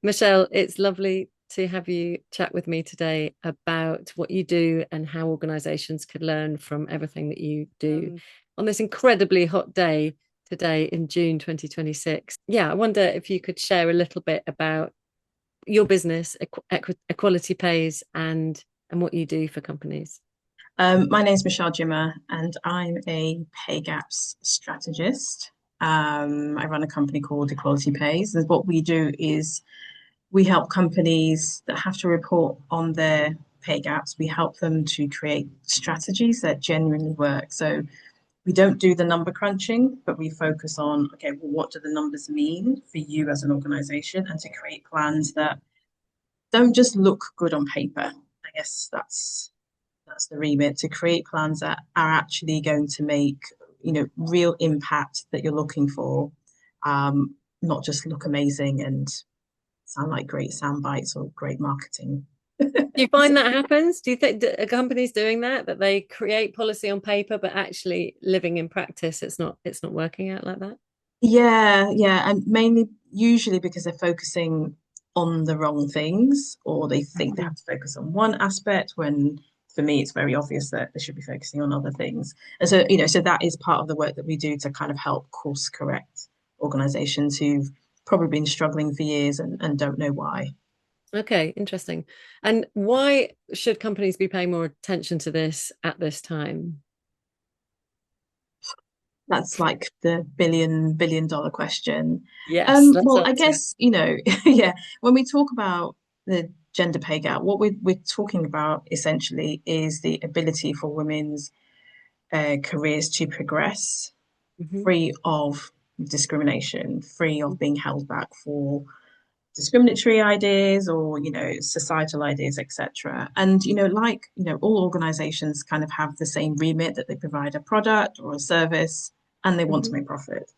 Michelle, it's lovely to have you chat with me today about what you do and how organizations could learn from everything that you do on this incredibly hot day today in June 2026. Yeah, I wonder if you could share a little bit about your business, Equality Pays, and what you do for companies. My name is Michelle Gyimah, and I'm a pay gaps strategist. I run a company called Equality Pays, and what we do is we help companies that have to report on their pay gaps. We help them to create strategies that genuinely work. So we don't do the number crunching, but we focus on, okay, well, what do the numbers mean for you as an organization, and to create plans that don't just look good on paper. I guess that's the remit, to create plans that are actually going to make real impact that you're looking for, not just look amazing and sound like great sound bites or great marketing. Do you find that happens? Do you think a company's doing that they create policy on paper, but actually living in practice, it's not working out like that? Yeah, and mainly usually because they're focusing on the wrong things, or they think they have to focus on one aspect when for me it's very obvious that they should be focusing on other things. And so, so that is part of the work that we do to kind of help course correct organizations who've probably been struggling for years and don't know why. Okay, interesting. And why should companies be paying more attention to this at this time? That's like the billion dollar question. Yes, let's Well, I answer it. guess, yeah, when we talk about the gender pay gap, what we're talking about essentially is the ability for women's careers to progress Mhm. free of discrimination, free of being held back for discriminatory ideas or, societal ideas, etc. And, all organizations kind of have the same remit, that they provide a product or a service and they want to Mhm. make profit.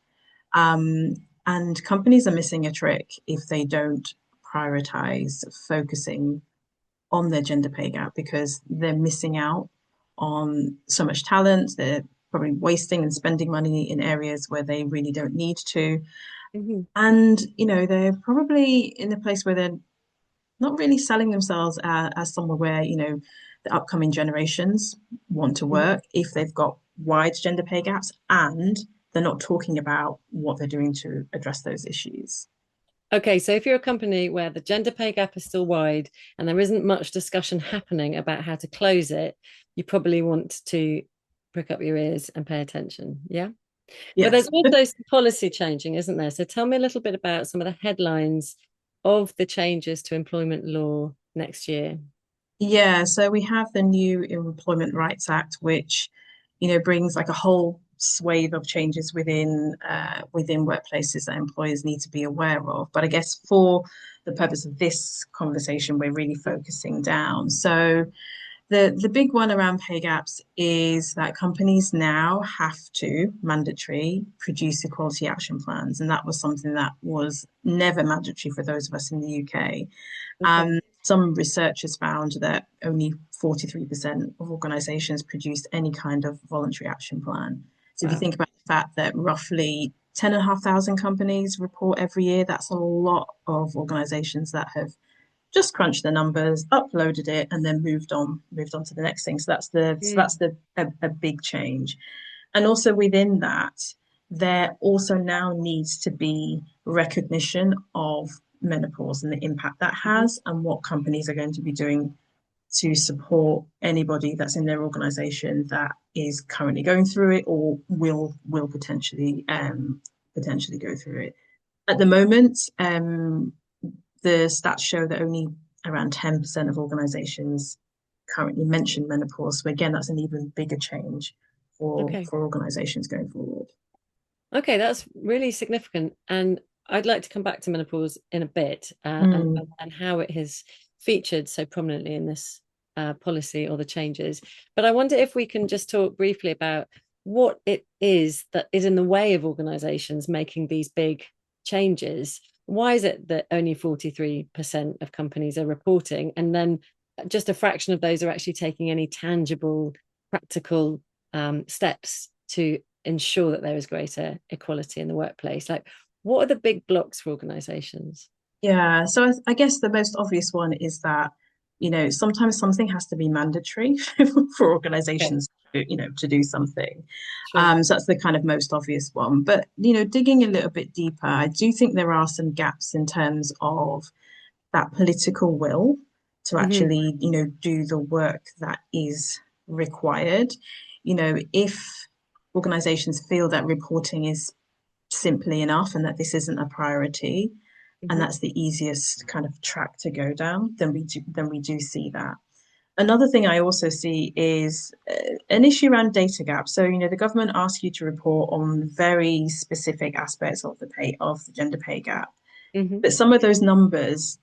Um, and companies are missing a trick if they don't prioritize focusing on their gender pay gap, because they're missing out on so much talent. They're probably wasting and spending money in areas where they really don't need to. Mhm. And, they're probably in a place where they're not really selling themselves as somewhere where, the upcoming generations want to Mhm. work if they've got wide gender pay gaps and they're not talking about what they're doing to address those issues. Okay, so if you're a company where the gender pay gap is still wide and there isn't much discussion happening about how to close it, you probably want to prick up your ears and pay attention. Yeah. But there's Yes. also some policy changing, isn't there? So tell me a little bit about some of the headlines of the changes to employment law next year. Yeah, so we have the new Employment Rights Act, which, brings like a whole swathe of changes within workplaces that employers need to be aware of. But I guess for the purpose of this conversation, we're really focusing down. So the big one around pay gaps is that companies now have to mandatory produce equality action plans, and that was something that was never mandatory for those of us in the UK. Okay. Some researchers found that only 43% of organizations produced any kind of voluntary action plan. So if you Wow. think about the fact that roughly 10,500 companies report every year, that's a lot of organizations that have just crunched the numbers, uploaded it, and then moved on to the next thing. Mm. That's a big change. And also within that, there also now needs to be recognition of menopause and the impact that Mhm. has, and what companies are going to be doing to support anybody that's in their organization that is currently going through it or will potentially go through it. At the moment, the stats show that only around 10% of organizations currently mention menopause. So again, that's an even bigger change Okay. for organizations going forward. Okay, that's really significant. And I'd like to come back to menopause in a bit Mm. and how it has featured so prominently in this policy or the changes. But I wonder if we can just talk briefly about what it is that is in the way of organizations making these big changes. Why is it that only 43% of companies are reporting, and then just a fraction of those are actually taking any tangible, practical steps to ensure that there is greater equality in the workplace? Like, what are the big blocks for organizations? Yeah, so I guess the most obvious one is that, sometimes something has to be mandatory for Okay, organizations to do something. sure. So that's the kind of most obvious one. But, digging a little bit deeper, I do think there are some gaps in terms of that political will to Hmm. actually, do the work that is required. If organizations feel that reporting is simply enough and that this isn't a priority and Hmm. that's the easiest kind of track to go down, then we do see that. Another thing I also see is an issue around data gaps. So, the government asks you to report on very specific aspects of the gender pay gap, Hmm. but some of those numbers,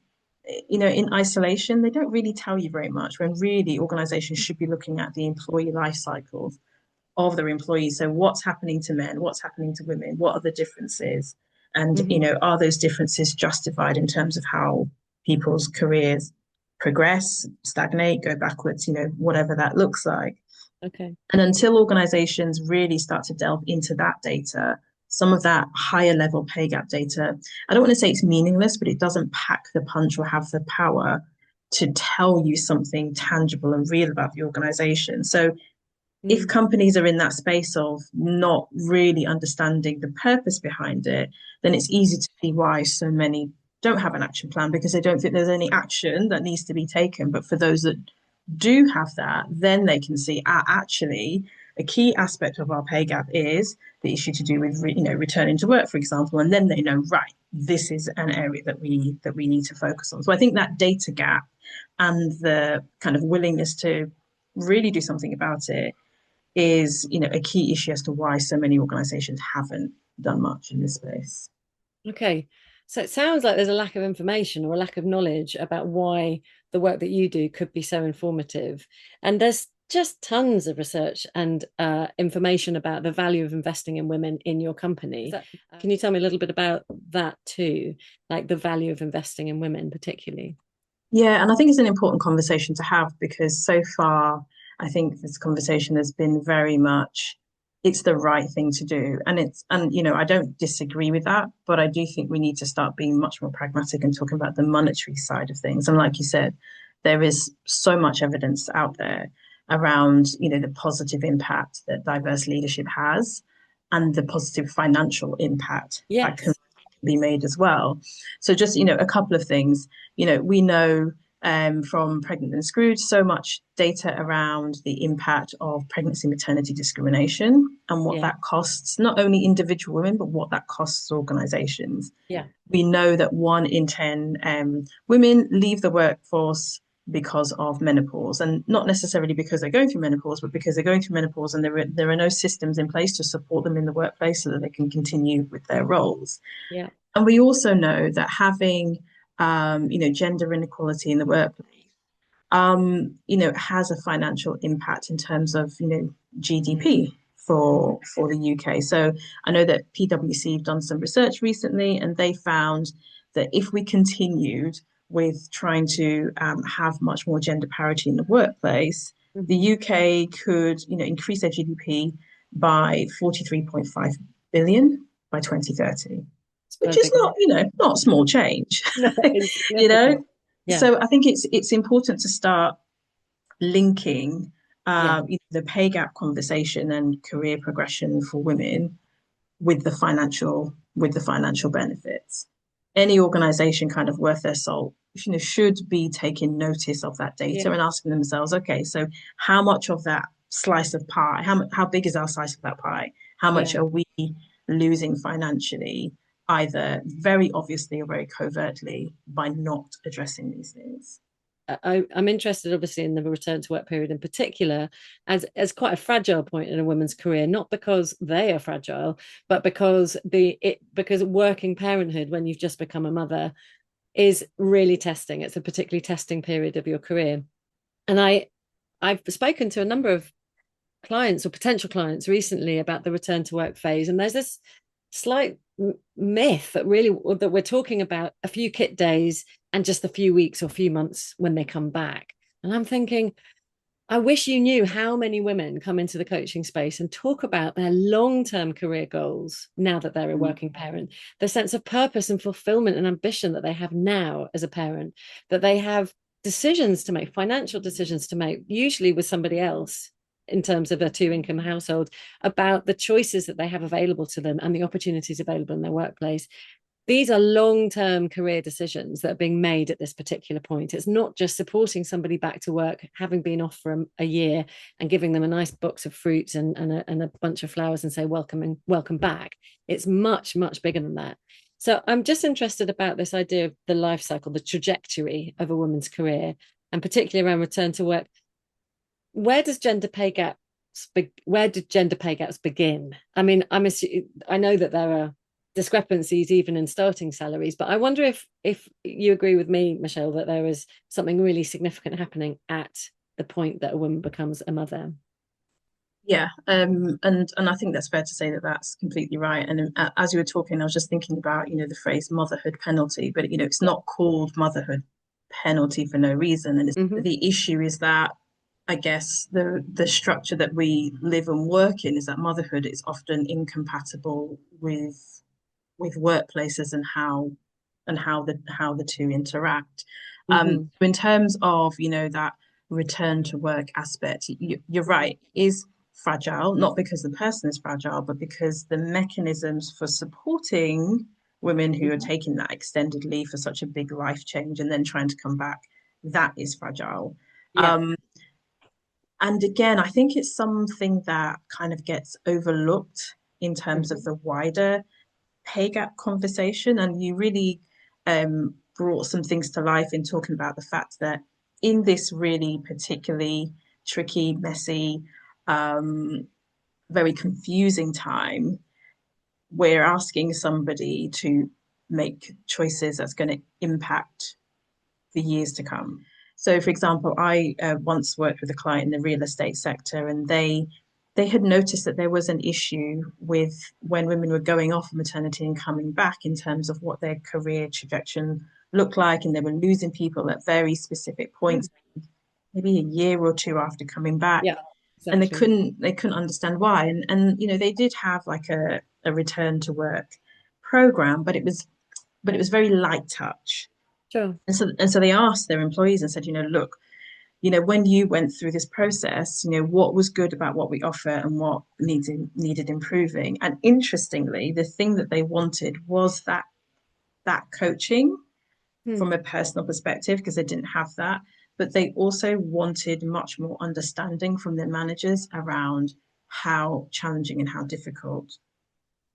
in isolation, they don't really tell you very much when really organizations should be looking at the employee life cycle of their employees. So what's happening to men? What's happening to women? What are the differences? And, Hmm. are those differences justified in terms of how people's careers progress, stagnate, go backwards, whatever that looks like. Okay. And until organizations really start to delve into that data, some of that higher level pay gap data, I don't want to say it's meaningless, but it doesn't pack the punch or have the power to tell you something tangible and real about the organization. So if Mm. companies are in that space of not really understanding the purpose behind it, then it's easy to see why so many don't have an action plan because they don't think there's any action that needs to be taken. But for those that do have that, then they can see actually a key aspect of our pay gap is the issue to do with returning to work, for example, and then they know right this is an area that we need to focus on. So I think that data gap and the kind of willingness to really do something about it is, a key issue as to why so many organizations haven't done much in this space. Okay. So it sounds like there's a lack of information or a lack of knowledge about why the work that you do could be so informative. And there's just tons of research and information about the value of investing in women in your company. Can you tell me a little bit about that too? Like the value of investing in women, particularly? Yeah, and I think it's an important conversation to have because so far, I think this conversation has been very much it's the right thing to do. And I don't disagree with that, but I do think we need to start being much more pragmatic and talking about the monetary side of things. And like you said, there is so much evidence out there around, the positive impact that diverse leadership has and the positive financial impact that can Yes. be made as well. So just, a couple of things we know from Pregnant and Screwed so much data around the impact of pregnancy maternity discrimination and what Yeah. that costs not only individual women, but what that costs organizations. Yeah. We know that 1 in 10 women leave the workforce because of menopause, and not necessarily because they're going through menopause, but because they're going through menopause and there are no systems in place to support them in the workplace so that they can continue with their roles. Yeah. And we also know that having, gender inequality in the workplace, has a financial impact in terms of, GDP Mhm. for the UK. So I know that PwC have done some research recently, and they found that if we continued with trying to have much more gender parity in the workplace, the Mhm. UK could, increase their GDP by 43.5 billion by 2030, It's which quite a is big not, amount. not small change, No, it's you know. significant. Yeah. So I think it's important to start linking Yeah. the pay gap conversation and career progression for women with the financial benefits. Any organization kind of worth their salt, should be taking notice of that data Yeah. and asking themselves, okay, so how much of that slice of pie, how big is our slice of that pie? How much Yeah. are we losing financially, either very obviously or very covertly, by not addressing these things? I'm interested, obviously, in the return to work period in particular, as quite a fragile point in a woman's career, not because they are fragile, but because working parenthood when you've just become a mother is really testing. It's a particularly testing period of your career. And I've spoken to a number of clients or potential clients recently about the return to work phase, and there's this slight myth that we're talking about a few kit days and just a few weeks or few months when they come back. And I'm thinking, I wish you knew how many women come into the coaching space and talk about their long-term career goals now that they're a Mm. working parent, the sense of purpose and fulfillment and ambition that they have now as a parent, that they have decisions to make, financial decisions to make, usually with somebody else in terms of a two-income household, about the choices that they have available to them and the opportunities available in their workplace. These are long-term career decisions that are being made at this particular point. It's not just supporting somebody back to work, having been off for a year and giving them a nice box of fruits and a bunch of flowers and say welcome and welcome back. It's much, much bigger than that. So I'm just interested about this idea of the life cycle, the trajectory of a woman's career, and particularly around return to work. Where does gender pay gaps where did gender pay gaps begin? I mean, I know that there are discrepancies even in starting salaries, but I wonder if you agree with me, Michelle, that there is something really significant happening at the point that a woman becomes a mother. Yeah, and I think that's fair to say that that's completely right. And as you were talking, I was just thinking about, the phrase motherhood penalty, but it's Yeah. not called motherhood penalty for no reason. And Mm-hmm. the issue is that I guess the structure that we live and work in is that motherhood is often incompatible with workplaces and how the two interact. Mm-hmm. In terms of that return to work aspect, you're right, it is fragile, not because the person is fragile, but because the mechanisms for supporting women who are Mm-hmm. taking that extended leave for such a big life change and then trying to come back, that is fragile. Yeah. Um, and again, I think it's something that kind of gets overlooked in terms of Mm-hmm. the wider pay gap conversation. And you really brought some things to life in talking about the fact that in this really particularly tricky, messy, um, very confusing time, we're asking somebody to make choices that's going to impact the years to come. So, for example, I once worked with a client in the real estate sector, and they had noticed that there was an issue with when women were going off maternity and coming back in terms of what their career trajectory looked like, and they were losing people at very specific points, maybe a year or two after coming back, Yeah, and they exactly. couldn't understand why. And they did have like a return to work program, but it was very light touch. Sure. And so they asked their employees and said, look, when you went through this process, what was good about what we offer and what needed improving. And interestingly, the thing that they wanted was that coaching Hmm. from a personal perspective because they didn't have that. But they also wanted much more understanding from their managers around how challenging and how difficult,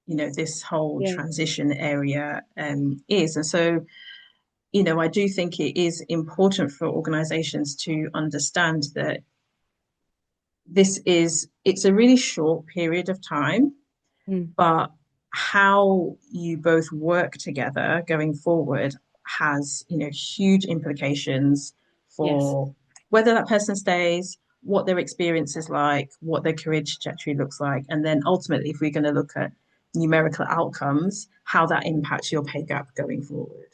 this whole Yeah. transition area is. And so I do think it is important for organizations to understand that it's a really short period of time, Hmm. but how you both work together going forward has, huge implications Yes. for whether that person stays, what their experience is like, what their career trajectory looks like, and then ultimately, if we're going to look at numerical outcomes, how that impacts your pay gap going forward.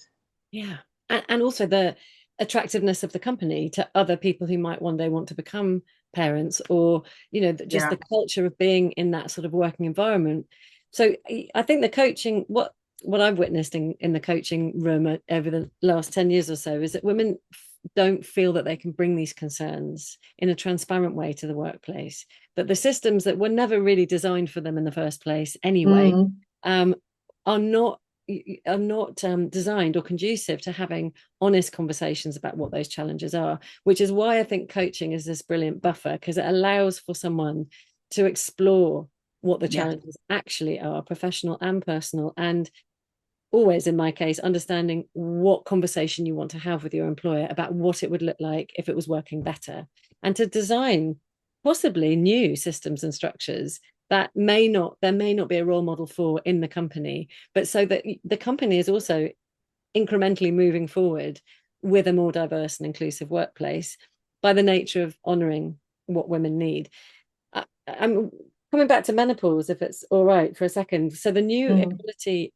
Yeah. And also the attractiveness of the company to other people who might one day want to become parents, or, just Yeah. the culture of being in that sort of working environment. So I think the coaching, what I've witnessed in the coaching room over the last 10 years or so is that women don't feel that they can bring these concerns in a transparent way to the workplace, that the systems that were never really designed for them in the first place anyway, Mm, um, are not designed or conducive to having honest conversations about what those challenges are, which is why I think coaching is this brilliant buffer, because it allows for someone to explore what the yeah. challenges actually are, professional and personal, and always in my case understanding what conversation you want to have with your employer about what it would look like if it was working better, and to design possibly new systems and structures that there may not be a role model for in the company, but so that the company is also incrementally moving forward with a more diverse and inclusive workplace by the nature of honoring what women need. I'm coming back to menopause, if it's all right for a second. So the new Mm, equality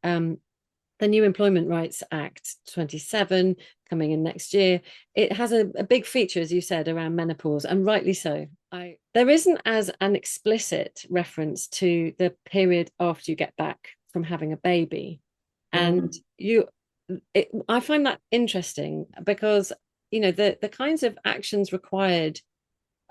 the New Employment Rights Act 27 coming in next year, it has a big feature, as you said, around menopause, and rightly so. There isn't as an explicit reference to the period after you get back from having a baby. And Mm. I find that interesting because, the kinds of actions required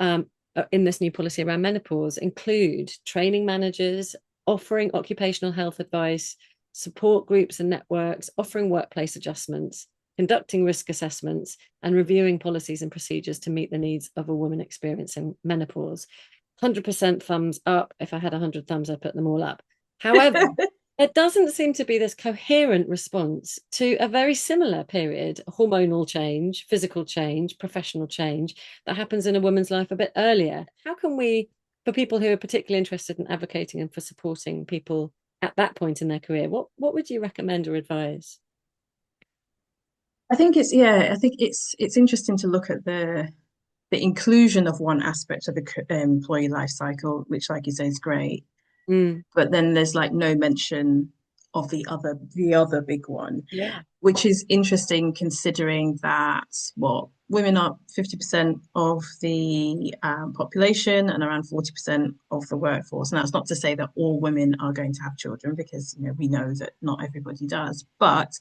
in this new policy around menopause include training managers, offering occupational health advice, support groups and networks, offering workplace adjustments, conducting risk assessments, and reviewing policies and procedures to meet the needs of a woman experiencing menopause. 100% thumbs up. If I had 100 thumbs, I'd put them all up. However, there doesn't seem to be this coherent response to a very similar period, hormonal change, physical change, professional change that happens in a woman's life a bit earlier. How can we, for people who are particularly interested in advocating and for supporting people at that point in their career, what would you recommend or advise? I think it's interesting to look at the inclusion of one aspect of the employee life cycle, which, like you say, is great. Mm, But then there's like no mention of the other big one, yeah, which is interesting considering that what women are 50% of the population and around 40% of the workforce. Now, it's not to say that all women are going to have children because we know that not everybody does, but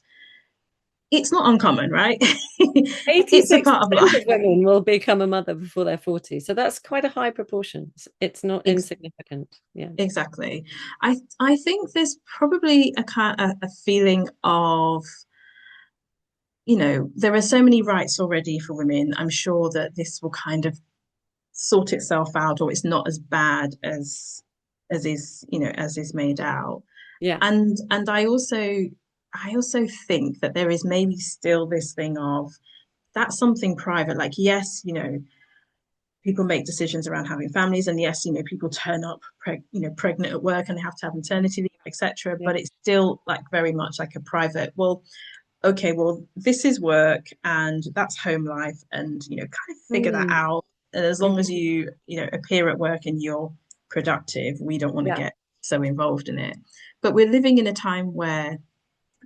it's not uncommon, right? It's a part of 86% life. of women will become a mother before they're 40. So that's quite a high proportion. It's not Ex insignificant. Yeah. exactly. I think there's probably a feeling of there are so many rights already for women. I'm sure that this will kind of sort itself out, or it's not as bad as is made out. Yeah. And I also think that there is maybe still this thing of that's something private. Like, yes, people make decisions around having families, and yes, people turn up pregnant at work and they have to have maternity leave, etc. Yeah. But it's still like very much like a private, well, okay, well, this is work and that's home life, and kind of figure that Mm, out. And as long as mhm. you appear at work and you're productive, we don't want to Yeah. get so involved in it. But we're living in a time where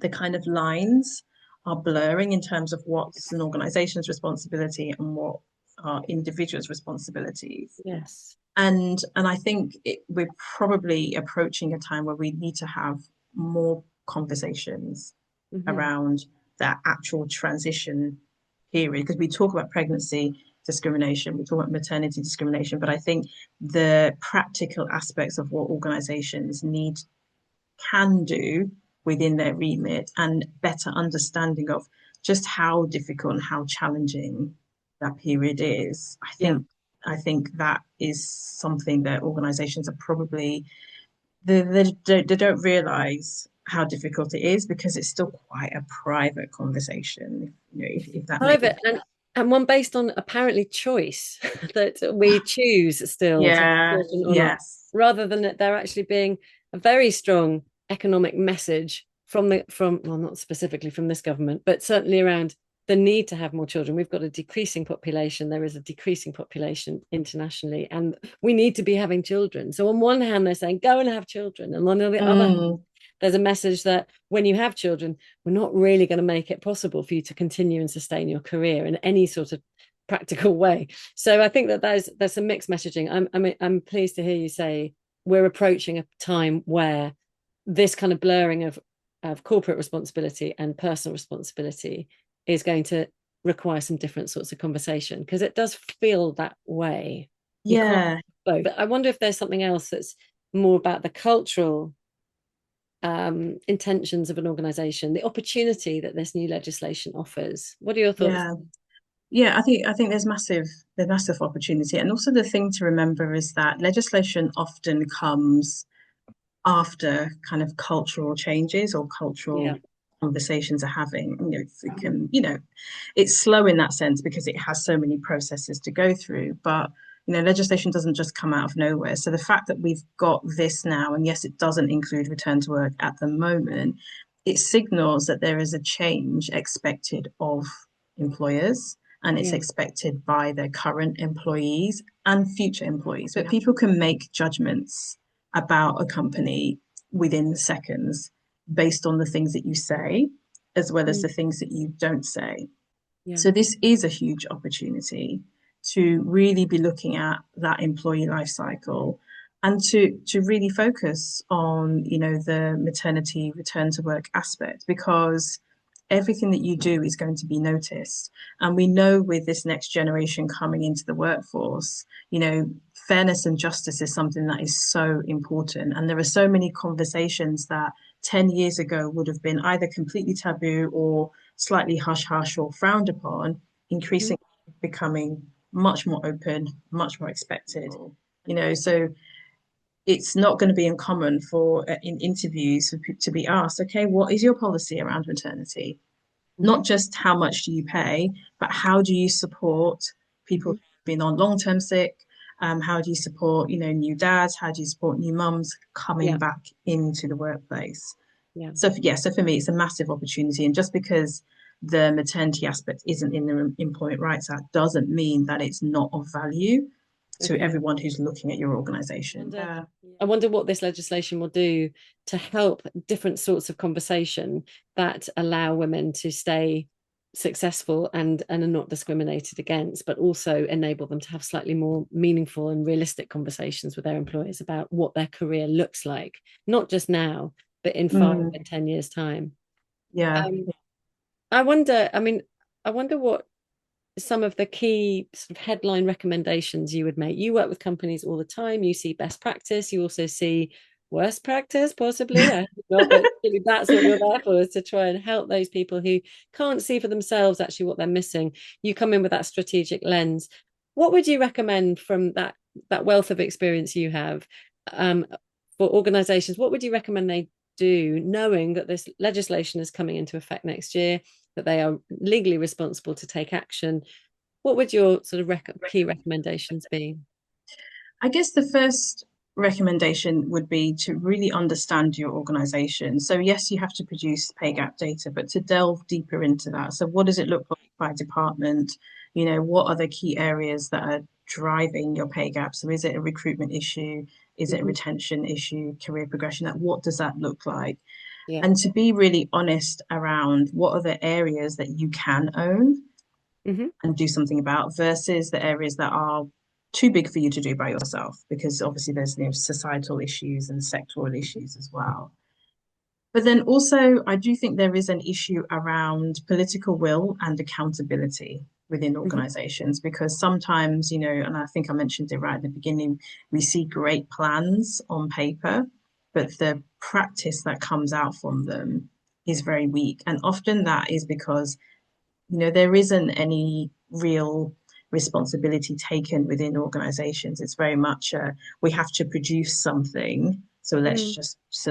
the kind of lines are blurring in terms of what's an organization's responsibility and what are individuals' responsibilities. Yes. And I think we're probably approaching a time where we need to have more conversations Hmm. around that actual transition period, because we talk about pregnancy discrimination, we talk about maternity discrimination, but I think the practical aspects of what organizations can do within their remit and better understanding of just how difficult and how challenging that period is. Yeah. I think that is something that organizations are probably they don't realize how difficult it is because it's still quite a private conversation, if that makes Private and one based on apparently choice that we choose still to have yeah, children or not, yes. rather than it there actually being a very strong economic message from well, not specifically from this government, but certainly around the need to have more children. We've got a decreasing population. There is a decreasing population internationally, and we need to be having children. So on one hand, they're saying go and have children, and on the other hand, Mm, there's a message that when you have children, we're not really going to make it possible for you to continue and sustain your career in any sort of practical way. So I think that there's some mixed messaging. I'm pleased to hear you say we're approaching a time where this kind of blurring of corporate responsibility and personal responsibility is going to require some different sorts of conversation, because it does feel that way. You can't yeah. both. But I wonder if there's something else that's more about the cultural intentions of an organization, the opportunity that this new legislation offers. What are your thoughts? Yeah. Yeah, I think there's massive opportunity. And also the thing to remember is that legislation often comes after kind of cultural changes or Yeah, cultural conversations are having. It's slow in that sense because it has so many processes to go through. But legislation doesn't just come out of nowhere. So the fact that we've got this now, and yes, it doesn't include return to work at the moment, it signals that there is a change expected of employers and it's yeah, expected by their current employees and future employees. But people can make judgments about a company within seconds. based on the things that you say, as well as Mm. the things that you don't say. Yeah. So this is a huge opportunity to really be looking at that employee life cycle and to really focus on, the maternity return to work aspect, because everything that you do is going to be noticed. And we know with this next generation coming into the workforce, fairness and justice is something that is so important. And there are so many conversations that 10 years ago would have been either completely taboo or slightly hush hush or frowned upon, Mhm. increasingly becoming much more open, much more expected. So it's not going to be uncommon for in interviews to be asked, okay, what is your policy around maternity? Mhm. Not just how much do you pay, but how do you support people Mhm. who've been on long-term sick? How do you support, new dads? How do you support new mums coming Yeah. back into the workplace? Yeah. So for me, it's a massive opportunity. And just because the maternity aspect isn't in the Employment Rights Act doesn't mean that it's not of value to Okay. everyone who's looking at your organization. Wonder, I wonder what this legislation will do to help different sorts of conversation that allow women to stay successful and are not discriminated against, but also enable them to have slightly more meaningful and realistic conversations with their employers about what their career looks like, not just now, but in 5 and 10 years' time. Yeah. Um, I wonder, I mean, I wonder what some of the key sort of headline recommendations you would make. You work with companies all the time. You see best practice. You also see worst practice, possibly. I hope not, but really that's what you're there for, is to try and help those people who can't see for themselves actually what they're missing. You come in with that strategic lens. What would you recommend from that wealth of experience you have, um, for organizations? What would you recommend they do, knowing that this legislation is coming into effect next year, that they are legally responsible to take action? What would your sort of key recommendations be? I guess the first recommendation would be to really understand your organization. So, yes, you have to produce pay gap data, but to delve deeper into that. So, what does it look like by department? What are the key areas that are driving your pay gap? So, is it a recruitment issue? Is it a Mm-hmm. retention issue, career progression? Like, what does that look like? Yeah. And to be really honest around what are the areas that you can own Mm-hmm. and do something about versus the areas that are too big for you to do by yourself, because obviously there's societal issues and sectoral issues as well. But then also, I do think there is an issue around political will and accountability within Mm-hmm. organizations, because sometimes, and I think I mentioned it right at the beginning, we see great plans on paper, but the practice that comes out from them is very weak. And often that is because there isn't any real responsibility taken within organizations. It's very much we have to produce something, Mm. so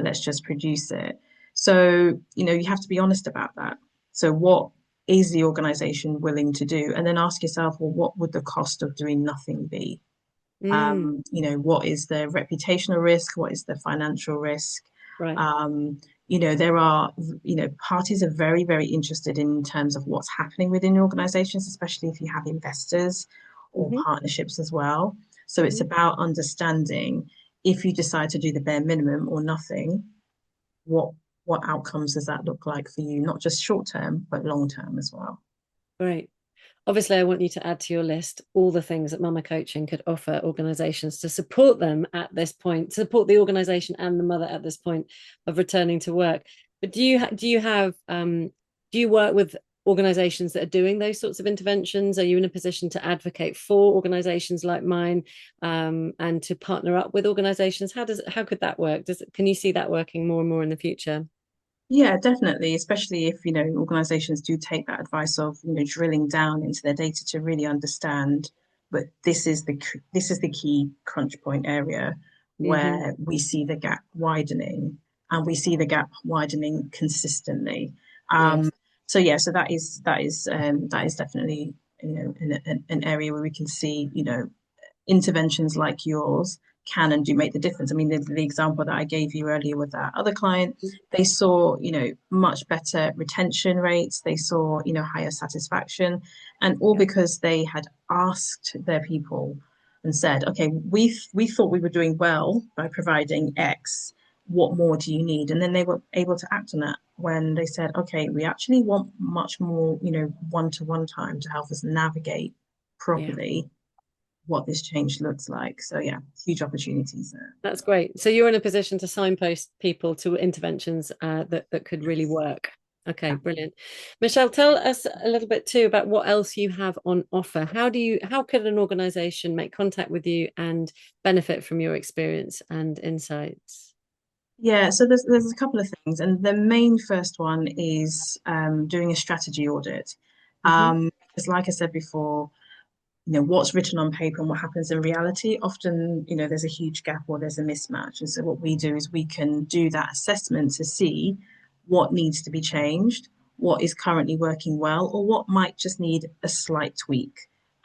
let's just produce it. So, you have to be honest about that. So what is the organization willing to do? And then ask yourself, well, what would the cost of doing nothing be? Mm. What is the reputational risk? What is the financial risk? Right. Um, there are, parties are very, very interested in terms of what's happening within organizations, especially if you have investors or Mm-hmm. partnerships as well. So it's Mm-hmm. about understanding, if you decide to do the bare minimum or nothing, what what outcomes does that look like for you, not just short term, but long term as well. Great. Obviously, I want you to add to your list all the things that Mama Coaching could offer organizations to support them at this point, support the organization and the mother at this point of returning to work. But do you work with organizations that are doing those sorts of interventions? Are you in a position to advocate for organizations like mine, and to partner up with organizations? How could that work? Can you see that working more and more in the future? Yeah, definitely, especially if, organizations do take that advice of, drilling down into their data to really understand, but this is the key crunch point area Mm-hmm. where we see the gap widening, and we see the gap widening consistently. Yes. Um, so yeah, so that is definitely, an area where we can see, interventions like yours can and do make the difference. I mean, the example that I gave you earlier with that other client, they saw, much better retention rates. They saw, higher satisfaction, and all Yeah. because they had asked their people and said, okay, we thought we were doing well by providing X, what more do you need? And then they were able to act on that when they said, okay, we actually want much more, one-to-one time to help us navigate Yeah. properly what this change looks like. So yeah, huge opportunities there. That's great. So you're in a position to signpost people to interventions that could really Yes. work. Okay, Yeah. brilliant. Michelle, tell us a little bit too about what else you have on offer. How could an organization make contact with you and benefit from your experience and insights? Yeah, so there's a couple of things, and the main first one is doing a strategy audit. Hmm. Because like I said before, what's written on paper and what happens in reality, often, there's a huge gap or there's a mismatch. And so what we do is we can do that assessment to see what needs to be changed, what is currently working well, or what might just need a slight tweak.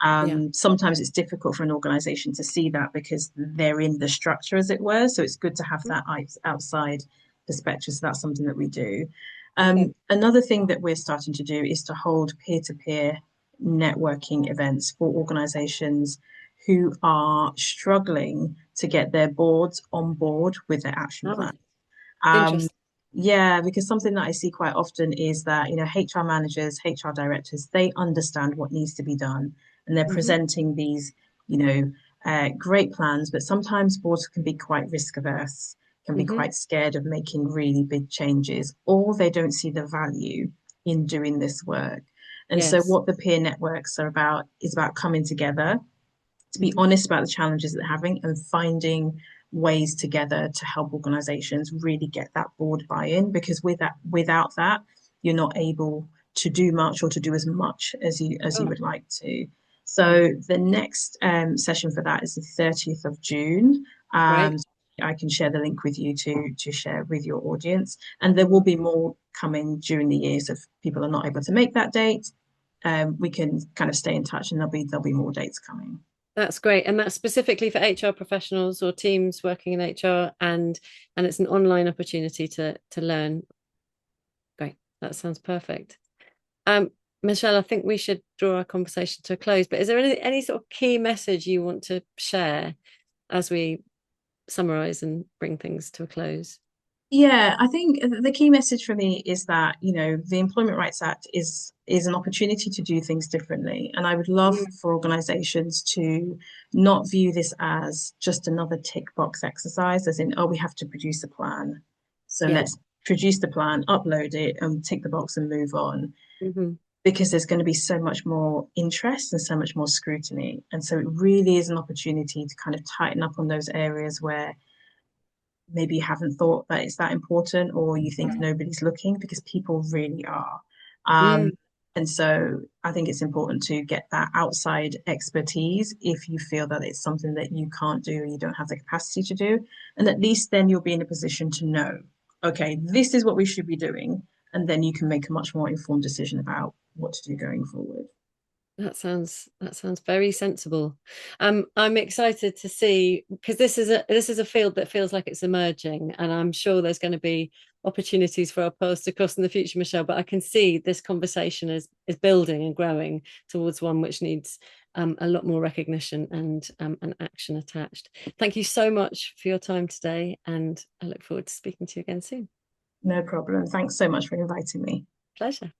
Yeah. Sometimes it's difficult for an organization to see that because they're in the structure, as it were. So it's good to have that outside perspective. So that's something that we do. Okay. Another thing that we're starting to do is to hold peer-to-peer networking events for organizations who are struggling to get their boards on board with their action Ah, plan. Um, interesting. yeah, because something that I see quite often is that, HR managers, HR directors, they understand what needs to be done and they're Hmm. presenting these, great plans, but sometimes boards can be quite risk averse, can be Hmm. quite scared of making really big changes, or they don't see the value in doing this work. And so Yes. what the peer networks are about is about coming together to be Hmm. honest about the challenges that they're having and finding ways together to help organizations really get that board buy-in because without that you're not able to do much or to do as much as you Oh, would like to. yeah. So the next session for that is the 30th of June. Great. I can share the link with you to share with your audience, and there will be more coming during the year. So if people are not able to make that date, we can kind of stay in touch, and there'll be more dates coming. That's great. And that's specifically for HR professionals or teams working in HR and it's an online opportunity to learn. Great. That sounds perfect. Um, Michelle, I think we should draw our conversation to a close, but is there any sort of key message you want to share as we summarize and bring things to a close? Yeah, I think the key message for me is that, the Employment Rights Act is an opportunity to do things differently. And I would love Mm. for organizations to not view this as just another tick box exercise, as in, oh, we have to produce a plan. So Yeah. let's produce the plan, upload it, and tick the box and move on. Hmm. Because there's going to be so much more interest and so much more scrutiny. And so it really is an opportunity to kind of tighten up on those areas where maybe you haven't thought that it's that important or you think nobody's looking because people really are. Um, Mm. and so I think it's important to get that outside expertise if you feel that it's something that you can't do or you don't have the capacity to do. And at least then you'll be in a position to know, okay, this is what we should be doing. And then you can make a much more informed decision about what to do going forward. That sounds very sensible. I'm excited to see because this is a field that feels like it's emerging, and I'm sure there's going to be opportunities for our paths to cross in the future, Michelle. But I can see this conversation is building and growing towards one which needs a lot more recognition and action attached. Thank you so much for your time today, and I look forward to speaking to you again soon. No problem. Thanks so much for inviting me. Pleasure.